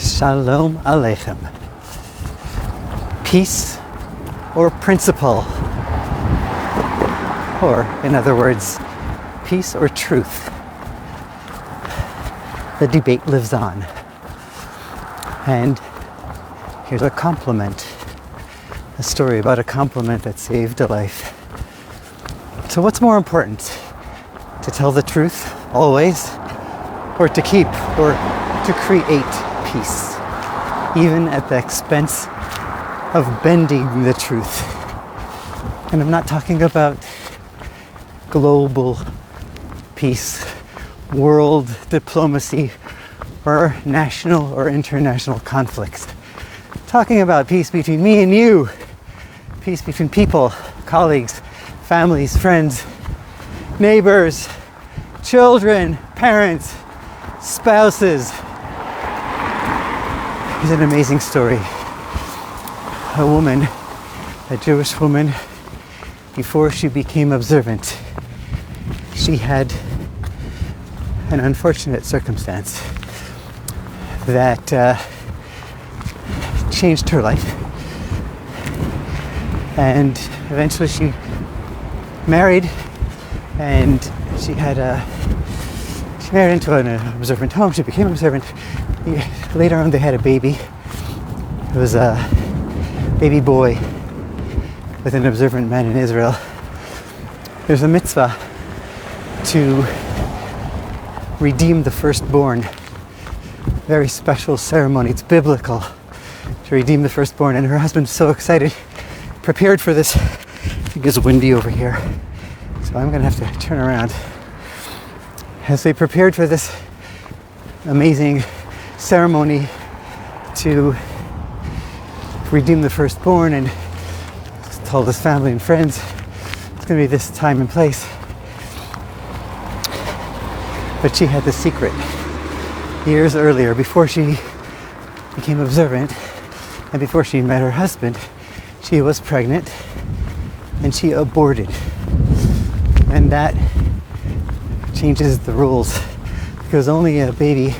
Shalom Aleichem. Peace or principle? Or, in other words, peace or truth? The debate lives on. And here's a compliment. A story about a compliment that saved a life. So what's more important? To tell the truth, always? Or to keep, or to create peace? Even at the expense of bending the truth. And I'm not talking about global peace, world diplomacy, or national or international conflicts. I'm talking about peace between me and you. Peace between people, colleagues, families, friends, neighbors, children, parents, spouses. Here's an amazing story. A woman, a Jewish woman, before she became observant, she had an unfortunate circumstance that changed her life. And eventually she married, and she married into an observant home. She became observant. Later on they had a baby. It was a baby boy with an observant man in Israel. There's a mitzvah to redeem the firstborn. Very special ceremony. It's biblical to redeem the firstborn. And her husband's so excited, prepared for this. I think it's windy over here, so I'm gonna have to turn around. As they prepared for this amazing ceremony to redeem the firstborn, and told his family and friends it's going to be this time and place. But she had the secret. Years earlier, before she became observant and before she met her husband, she was pregnant and she aborted. And that changes the rules, because only a baby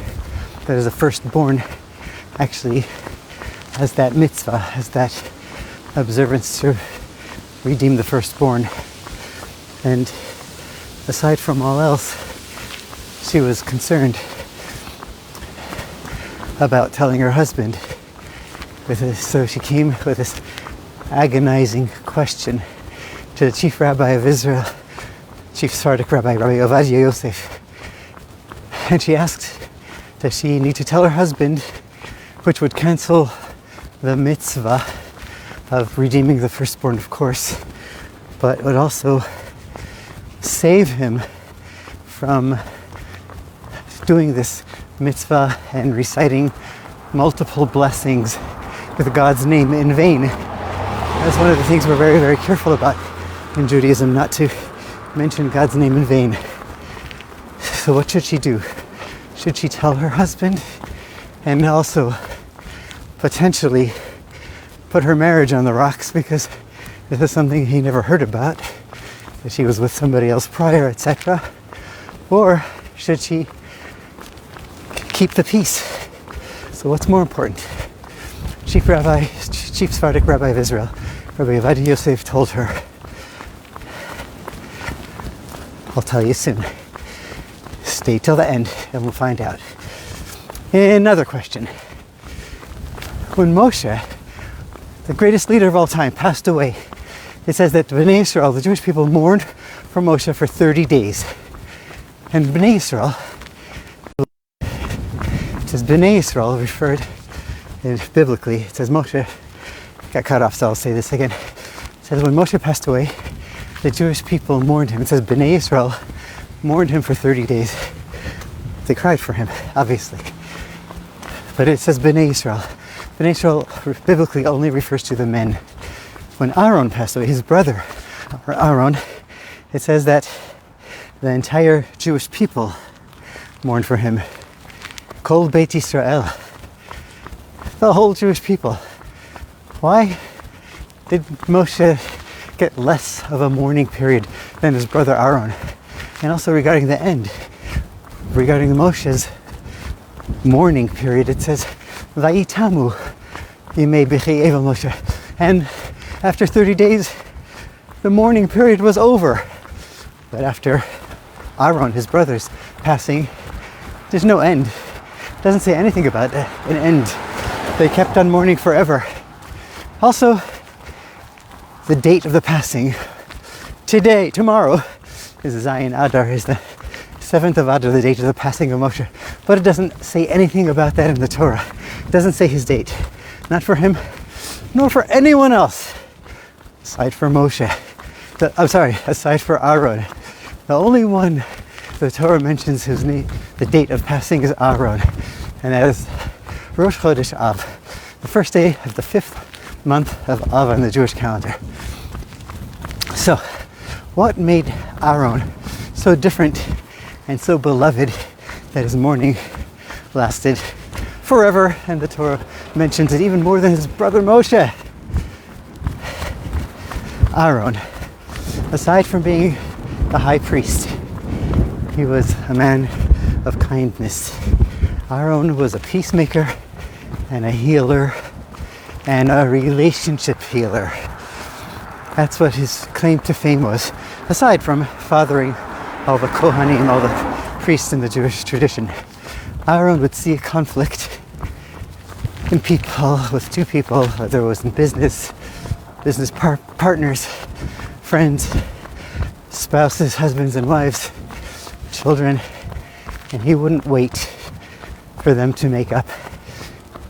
that is a firstborn actually has that mitzvah, has that observance to redeem the firstborn. And aside from all else, she was concerned about telling her husband with this, so she came with this agonizing question to the chief rabbi of Israel, Chief Sephardic Rabbi Ovadia Yosef. And she asked, does she need to tell her husband, which would cancel the mitzvah of redeeming the firstborn, of course, but would also save him from doing this mitzvah and reciting multiple blessings with God's name in vain. That's one of the things we're very, very careful about in Judaism, not to mention God's name in vain. So what should she do? Should she tell her husband and also potentially put her marriage on the rocks because this is something he never heard about, that she was with somebody else prior, etc.? Or should she keep the peace? So what's more important? Chief Sephardic Rabbi of Israel, Rabbi Ovadia Yosef, told her, I'll tell you soon. Stay till the end and we'll find out. Another question. When Moshe, the greatest leader of all time, passed away, it says that Bnei Israel, the Jewish people, mourned for Moshe for 30 days. And Bnei Israel, it says Bnei Israel referred, biblically, it says Moshe, got cut off, so I'll say this again. It says when Moshe passed away, the Jewish people mourned him. It says Bnei Israel mourned him for 30 days. They cried for him, obviously. But it says Bnei Israel. Bnei Israel biblically only refers to the men. When Aharon passed away, his brother, Aharon, it says that the entire Jewish people mourned for him. Kol Beit Yisrael. The whole Jewish people. Why did Moshe get less of a mourning period than his brother Aharon? And also regarding the end, regarding Moshe's mourning period, it says Vayitamu Yimei B'chei Evel Moshe. And after 30 days, the mourning period was over. But after Aharon, his brother's passing, there's no end. It doesn't say anything about an end. They kept on mourning forever. Also, the date of the passing, tomorrow, is Zion Adar, is the 7th of Adar, the date of the passing of Moshe. But it doesn't say anything about that in the Torah. It doesn't say his date. Not for him, nor for anyone else, aside for Moshe. Aside for Aharon. The only one the Torah mentions whose name, the date of passing, is Aharon. And that is Rosh Chodesh Av, the first day of the 5th month of Av on the Jewish calendar. So, what made Aharon so different and so beloved that his mourning lasted forever, and the Torah mentions it even more than his brother Moshe? Aharon, aside from being the high priest, he was a man of kindness. Aharon was a peacemaker and a healer and a relationship healer. That's what his claim to fame was, aside from fathering all the Kohanim, all the priests in the Jewish tradition. Aharon would see a conflict in people, with two people, whether it was in business partners, friends, spouses, husbands and wives, children, and he wouldn't wait for them to make up.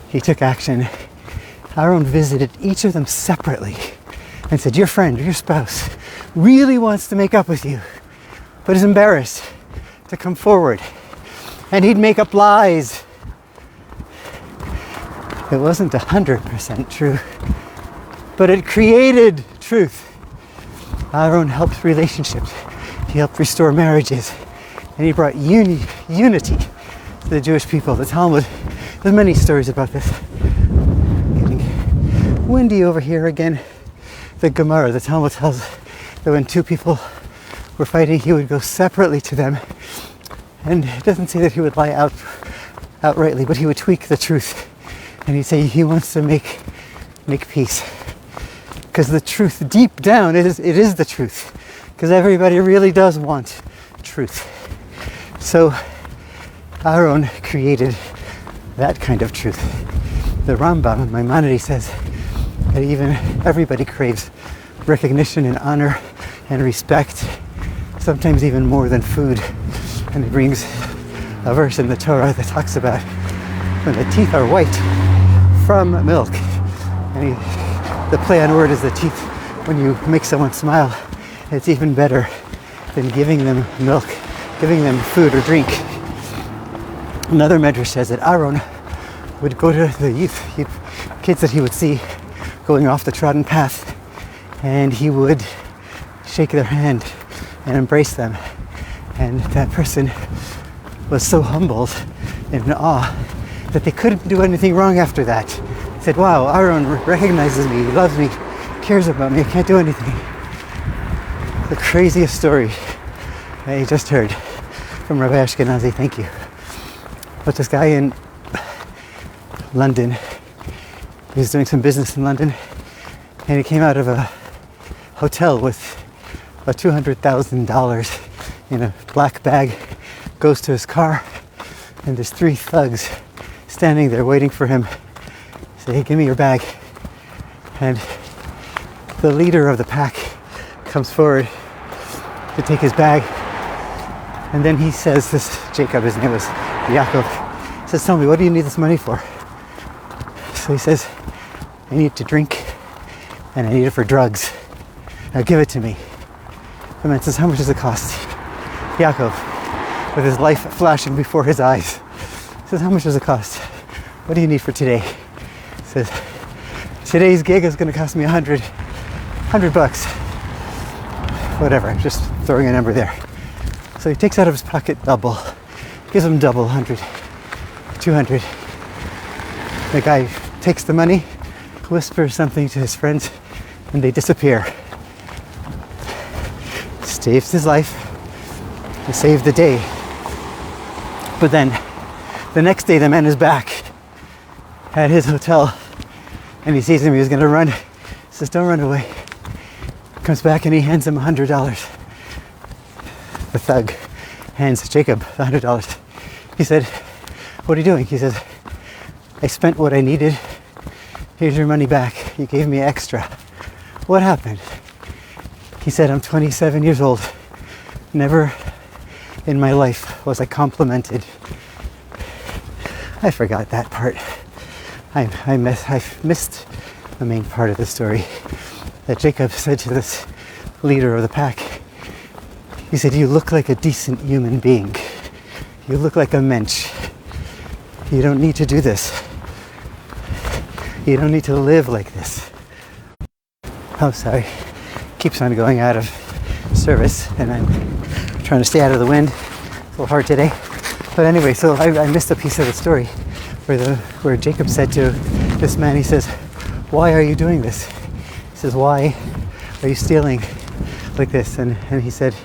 He took action. Aharon visited each of them separately and said, your friend or your spouse really wants to make up with you, but is embarrassed to come forward. And he'd make up lies. It wasn't 100% true, but it created truth. Aharon helped relationships. He helped restore marriages. And he brought unity to the Jewish people. The Talmud, there's many stories about this. Getting windy over here again. The Gemara, the Talmud tells that when two people were fighting, he would go separately to them. And it doesn't say that he would lie outrightly, but he would tweak the truth. And he'd say he wants to make peace. Because the truth, deep down, it is the truth. Because everybody really does want truth. So Aharon created that kind of truth. The Rambam in Maimonides says that even everybody craves recognition and honor and respect, sometimes even more than food. And he brings a verse in the Torah that talks about when the teeth are white from milk. And the play on word is the teeth. When you make someone smile, it's even better than giving them milk, giving them food or drink. Another medrash says that Aharon would go to the youth, kids that he would see going off the trodden path, and he would shake their hand and embrace them. And that person was so humbled and in awe that they couldn't do anything wrong after that. He said, wow, Aharon recognizes me, he loves me, cares about me, I can't do anything. The craziest story that you just heard from Rabbi Ashkenazi, thank you. But this guy in London, he was doing some business in London, and he came out of a hotel with about $200,000 in a black bag, goes to his car, and there's three thugs standing there waiting for him. Say, hey, give me your bag. And the leader of the pack comes forward to take his bag, and then he says, this Jacob, his name was Yaakov, says, tell me, what do you need this money for? So he says, I need it to drink, and I need it for drugs. Now give it to me. The man says, how much does it cost? Yaakov, with his life flashing before his eyes, says, how much does it cost? What do you need for today? He says, today's gig is going to cost me $100. Whatever, I'm just throwing a number there. So he takes out of his pocket double, gives him double, 100, 200. The guy takes the money, whispers something to his friends, and they disappear. Saves his life, he saved the day. But then, the next day the man is back. at his hotel, and he sees him. He was going to run. He says, "Don't run away." Comes back and he hands him $100. The thug hands Jacob the $100. He said, "What are you doing?" He says, "I spent what I needed. Here's your money back. You gave me extra." What happened? He said, "I'm 27 years old. Never in my life was I complimented." I forgot that part. I missed the main part of the story. That Jacob said to this leader of the pack, he said, "You look like a decent human being. You look like a mensch. You don't need to do this. You don't need to live like this." Oh, sorry. Keeps on going out of service, and I'm trying to stay out of the wind. It's a little hard today. But anyway, so I missed a piece of the story where Jacob said to this man, he says, "Why are you doing this?" He says, "Why are you stealing like this?" And he said,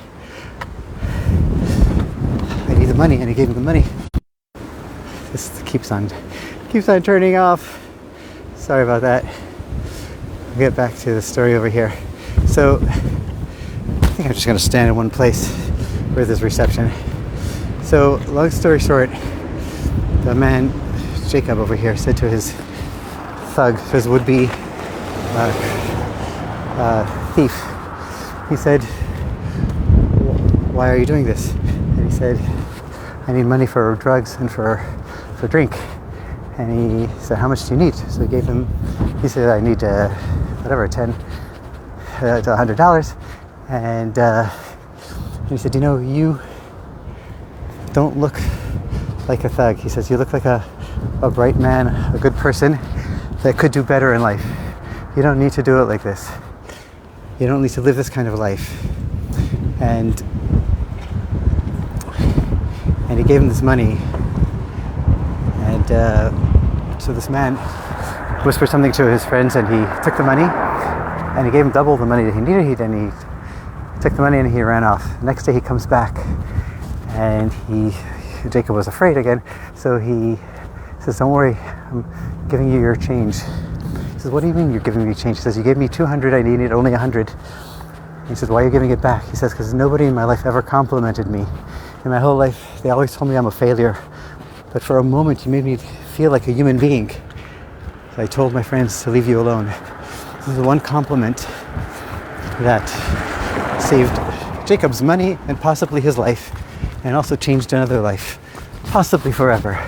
"I need the money," and he gave him the money. This keeps on turning off. Sorry about that. I'll get back to the story over here. So I think I'm just going to stand in one place where there's reception. So long story short, the man, Jacob over here, said to his thug, his would-be thief, he said, "Why are you doing this?" And he said, "I need money for drugs and for drink." And he said, "How much do you need?" So he gave him, he said, "I need $10 to $100. And he said, "You know, you don't look like a thug." He says, "You look like a bright man, a good person that could do better in life. You don't need to do it like this. You don't need to live this kind of life." And he gave him this money. And so this man whispered something to his friends, and he took the money, and he gave him double the money that he needed. Then he took the money and he ran off. The next day he comes back, and Jacob was afraid again, so he says, "Don't worry, I'm giving you your change." He says, "What do you mean you're giving me change?" He says, "You gave me 200, I needed only 100. He says, "Why are you giving it back?" He says, "Because nobody in my life ever complimented me. In my whole life, they always told me I'm a failure. But for a moment, you made me feel like a human being. So I told my friends to leave you alone." This is the one compliment that saved Jacob's money and possibly his life, and also changed another life, possibly forever,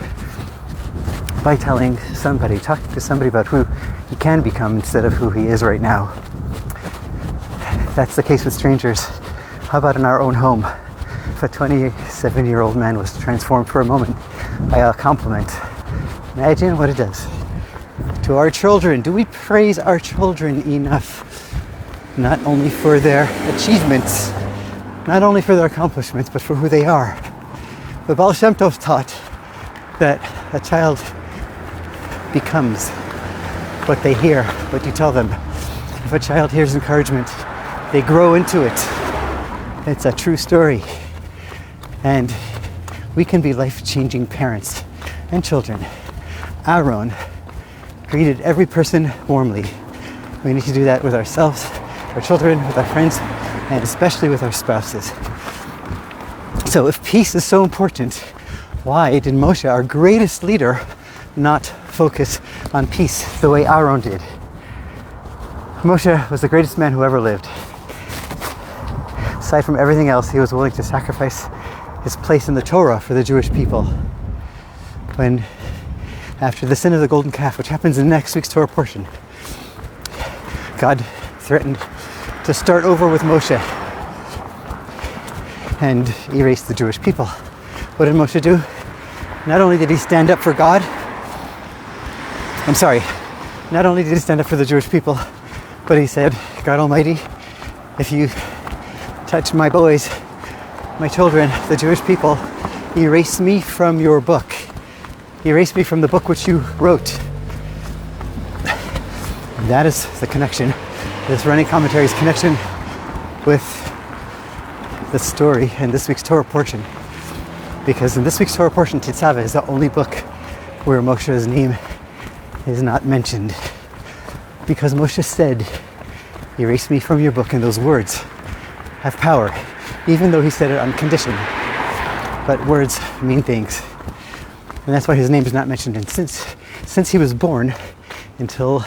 by talking to somebody about who he can become instead of who he is right now. That's the case with strangers. How about in our own home? If a 27-year-old man was transformed for a moment by a compliment, imagine what it does to our children. Do we praise our children enough? Not only for their achievements, not only for their accomplishments, but for who they are. The Baal Shem Tov taught that a child becomes what they hear, what you tell them. If a child hears encouragement, they grow into it. It's a true story. And we can be life-changing parents and children. Aharon greeted every person warmly. We need to do that with ourselves, our children, with our friends, and especially with our spouses. So if peace is so important, why did Moshe, our greatest leader, not focus on peace the way Aharon did? Moshe was the greatest man who ever lived. Aside from everything else, he was willing to sacrifice his place in the Torah for the Jewish people. When, after the sin of the golden calf, which happens in next week's Torah portion, God threatened to start over with Moshe and erase the Jewish people. What did Moshe do? Not only did he stand up for God, not only did he stand up for the Jewish people, but he said, "God Almighty, if you touch my boys, my children, the Jewish people, erase me from your book. Erase me from the book which you wrote." And that is the connection, this running commentary's connection with the story in this week's Torah portion. Because in this week's Torah portion, Tetzaveh is the only book where Moshe's name is not mentioned. Because Moshe said, erase me from your book, and those words have power, even though he said it on condition. But words mean things. And that's why his name is not mentioned. And since he was born until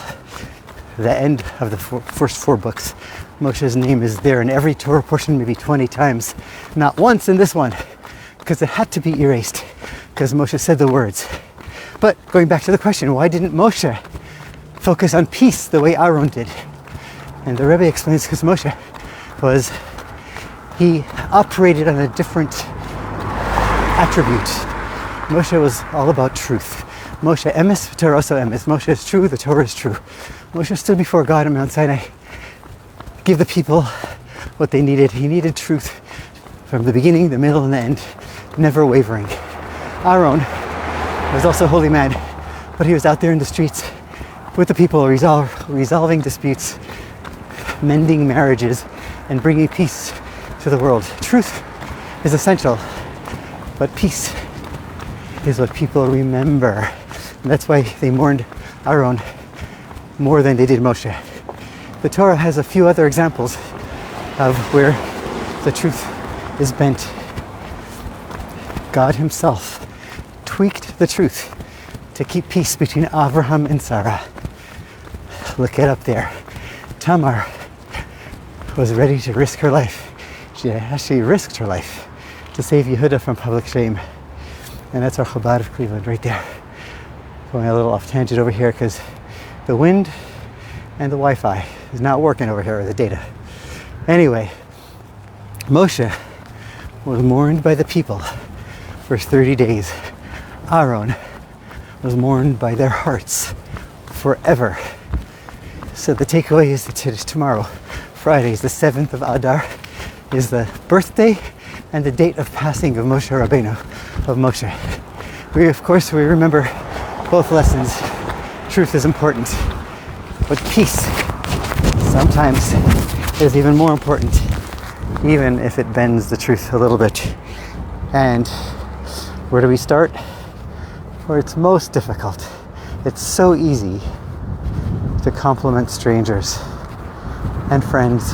the end of the first 4 books, Moshe's name is there in every Torah portion, maybe 20 times. Not once in this one, because it had to be erased, because Moshe said the words. But going back to the question, why didn't Moshe focus on peace the way Aharon did? And the Rebbe explains because he operated on a different attribute. Moshe was all about truth. Moshe emes, Torah also emes. Moshe is true, the Torah is true. Moshe stood before God on Mount Sinai, give the people what they needed. He needed truth from the beginning, the middle, and the end, never wavering. Aharon was also a holy man, but he was out there in the streets with the people, resolving disputes, mending marriages, and bringing peace to the world. Truth is essential, but peace is what people remember. And that's why they mourned Aharon more than they did Moshe. The Torah has a few other examples of where the truth is bent. God himself tweaked the truth to keep peace between Abraham and Sarah. Look it up there. Tamar was ready to risk her life. She actually risked her life to save Yehuda from public shame. And that's our Chabad of Cleveland right there. Going a little off tangent over here because the wind and the Wi-Fi is not working over here, or the data. Anyway, Moshe was mourned by the people for 30 days. Aharon was mourned by their hearts forever. So the takeaway is that tomorrow, Friday, is the 7th of Adar, is the birthday and the date of passing of Moshe Rabbeinu, of Moshe. We remember both lessons. Truth is important, but peace sometimes is even more important, even if it bends the truth a little bit. And where do we start? Where it's most difficult. It's so easy to compliment strangers and friends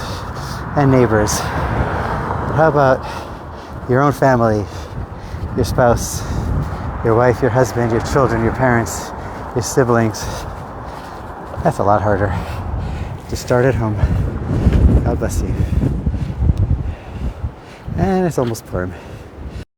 and neighbors. But how about your own family, your spouse, your wife, your husband, your children, your parents, your siblings? That's a lot harder. Just start at home. God bless you. And it's almost Purim.